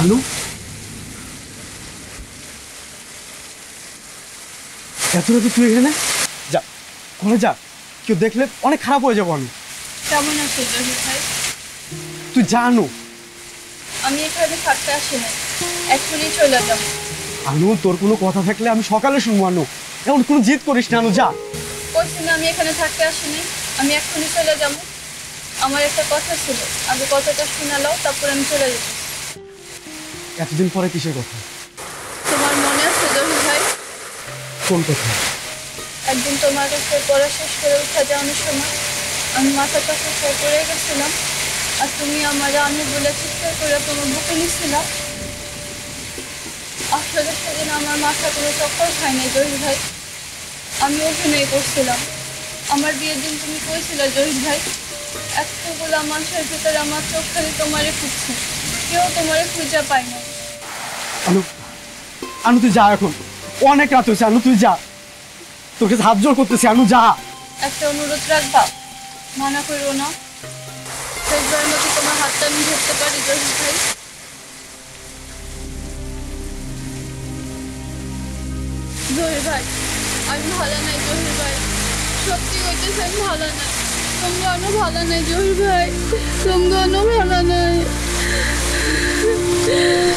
আনু, এত রাতে তুই এখানে? যা ঘরে যা, কেউ দেখলে অনেক খারাপ হয়ে যাবো। আমি কেমন আছো জহির ভাই? তুই জানো আমি এখানে থাকতে আসি না, এক্ষুনি চলে যাবো। আনু, তোর কোনো কথা থাকলে আমি সকালে শুনবো। আনু, এমন কোনো জিদ করিস না। আনু যা। বলছি না আমি এখানে থাকতে আসিনি, আমি এক্ষুনি চলে যাবো। আমার একটা কথা ছিল, আগে কথাটা শোনালাও, তারপর আমি চলে যাবো। এতদিন পরে কিসের কথা? তোমার মনে আছে জহির ভাই, কোন কথা? একদিন তোমার কাছে পড়া শেষ করে উঠা যাওয়ানোর সময় আমি মাথার কাছে পড়ে গেছিলাম, আর তুমি আমার আমি বলে চিৎকার করে তোমার বুকে নিচ্ছিলাম। আসলে সেদিন আমার মাথা কোনো চক্কর খায় নাই জহির ভাই, আমি অভিনয় করছিলাম। আমার বিয়ের দিন তুমি কইছিলে জহির ভাই, এতগুলো মানুষের ভিতরে আমার চোখ খালি তোমারে খুঁজছে, কেউ তোমারে খুঁজে পায় না। আনু, আনু তুই যা, এখন অনেক রাত হয়েছে। আনু তুই যা, তোর কাছে হাত জোর করতেছি। আনু যা। একটা অনুরোধ রাখবা, মানা করো না। শেষবার মতো তোমার হাতটা আমি ধরতে পারি জহির ভাই? জহির ভাই, আমি ভালো নাই জহির ভাই, সত্যি হইতেছে আমি ভালো নাই। তোমরা ভালো নাই জহির ভাই, তোমরা ভালো নাই।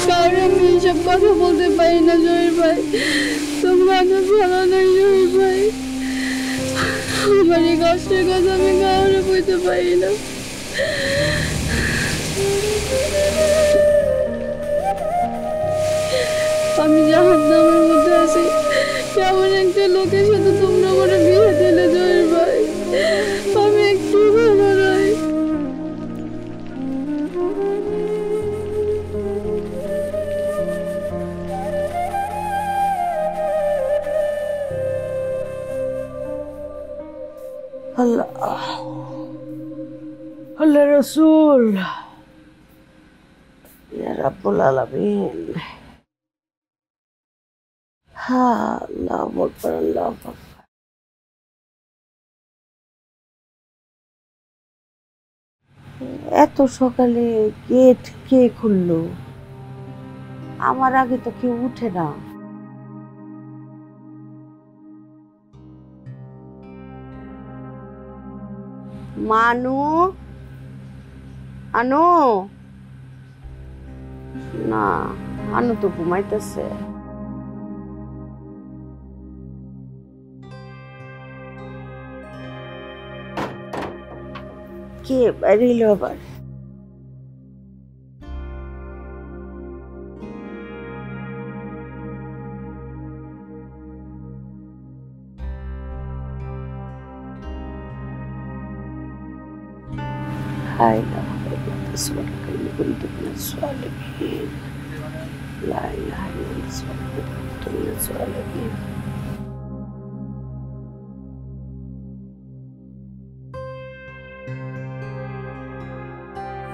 কারণ আমি এইসব কথা বলতে পারি না জহির ভাই, তোমরা ভালো নাই জহির ভাই। আমার এই কষ্টের কথা আমি কাউরে বলতে পারি না। আমি জাহান্নামের মধ্যে আছি, কেমন একটা লোকের সাথে তোমরা আমার বিয়ে দিলে জহির ভাই, আমি একটু ভালো নাই। আল্লাহ, আল্লাহ রসুল, ইয়া রাব্বুল আলামিন। হ্যাঁ, আল্লাহু আকবার, আল্লাহু আকবার। এত সকালে গেট কে খুললো? আমার আগে তো কেউ উঠে না। মানু, আনু, না, আনু তো ঘুমাইতেছে। কে বাইরেল আবার? হাই লা সুবহানাকা ইন্নী কুনতু মিনাস সালিহিন, লা ইলাহা ইল্লাল্লাহ কুনতু মিনাস সালিহিন।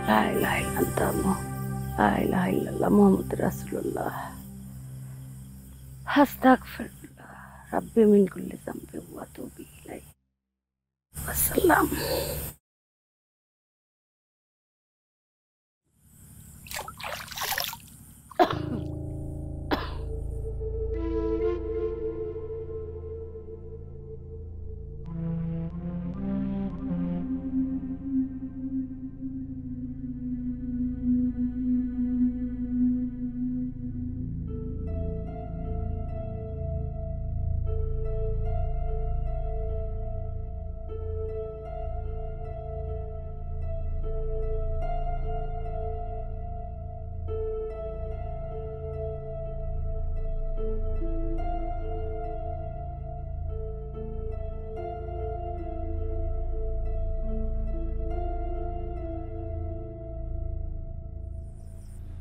লা ইলাহা ইল্লাল্লাহ, লা ইলাহা ইল্লাল্লাহ মুহাম্মাদুর রাসূলুল্লাহ। আস্তাগফিরুল্লাহ রাব্বি মিন কুল্লি যামবি ওয়া আতুবু ইলাইহি। আসসালাম।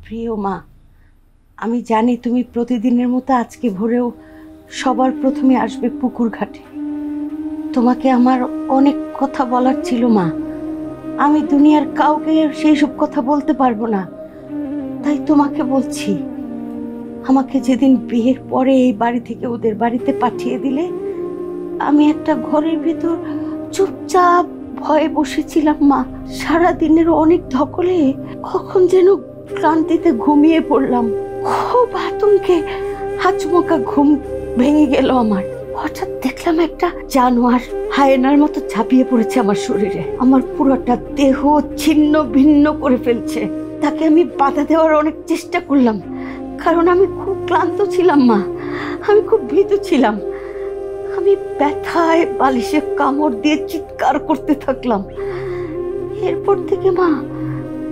প্রিয় মা, আমি জানি তুমি প্রতিদিনের মতো আজকে ভোরেও সবার প্রথমে আসবে পুকুর ঘাটে। তোমাকে আমার অনেক কথা বলার ছিল মা, আমি দুনিয়ার কাউকে সেই সব কথা বলতে পারবো না, তাই তোমাকে বলছি। আমাকে যেদিন বিয়ের পরে এই বাড়ি থেকে ওদের বাড়িতে পাঠিয়ে দিলে, আমি একটা ঘরের ভিতর চুপচাপ ভয়ে বসেছিলাম মা। সারা দিনের অনেক ধকলে কখন যেন ক্লান্তিতে ঘুমিয়ে পড়লাম। খুব আতঙ্কে হাচমোকা ঘুম ভেঙে গেল আমার। হঠাৎ দেখলাম একটা জানোয়ার হায়েনার মতো ঝাঁপিয়ে পড়েছে আমার শরীরে। আমার পুরোটা দেহ ছিন্ন ভিন্ন করে ফেলছে। তাকে আমি বাধা দেওয়ার অনেক চেষ্টা করলাম, কারণ আমি খুব ক্লান্ত ছিলাম মা, আমি খুব ভীতু ছিলাম। আমি ব্যথায় বালিশে কামড় দিয়ে চিৎকার করতে থাকলাম। এরপর থেকে মা,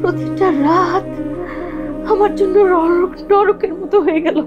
প্রতিটা রাত আমার জন্য নরকের মতো হয়ে গেল।